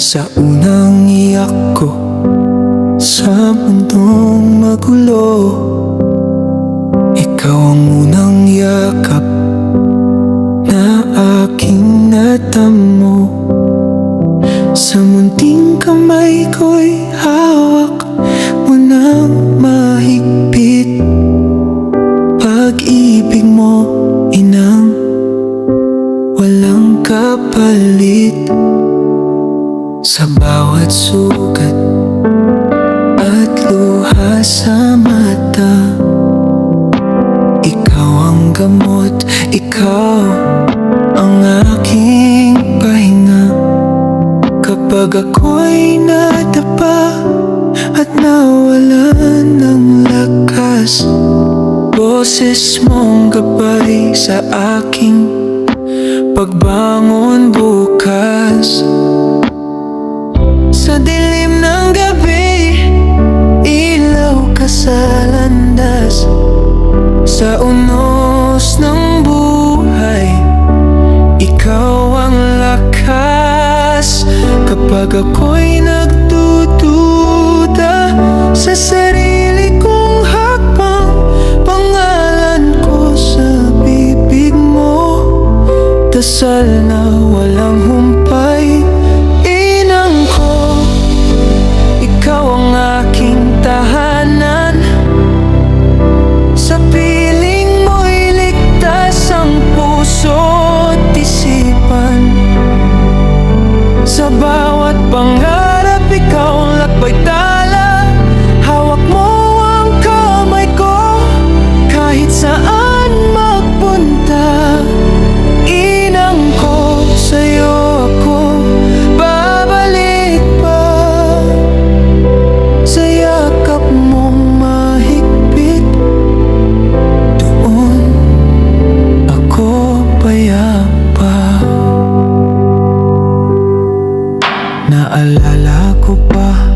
Sa unang iyak ko sa mundong magulo, ikaw ang unang yakap na aking natamo. Sa munting kamay ko'y hawak mo nang mahigpit. Pag-ibig mo, inang walang kapalit. Sa bawat sugat at luha sa mata, ikaw ang gamot, ikaw ang aking pahinga. Kapag ako'y nadapa at nawalan ng lakas, boses mong gabay sa aking pagbangon bukas. Sa dilim ng gabi, ilaw ka sa landas. Sa unos ng buhay, ikaw ang lakas. Kapag ako'y nagdududa sa sarili kong hakbang, pangalan ko sa bibig mo, dasal na walang humpay. Inang ko, ikaw ang aking tahanan. Sa piling mo'y ligtas ang puso't isipan. Sa bawat pangarap, ikaw ang lakbay tala. Hawak mo ang kamay ko kahit saan magpunta. Inang ko, sa'yo ako babalik pa. Sa yakap mong mahigpit, doon ako payapa. Naalala ko pa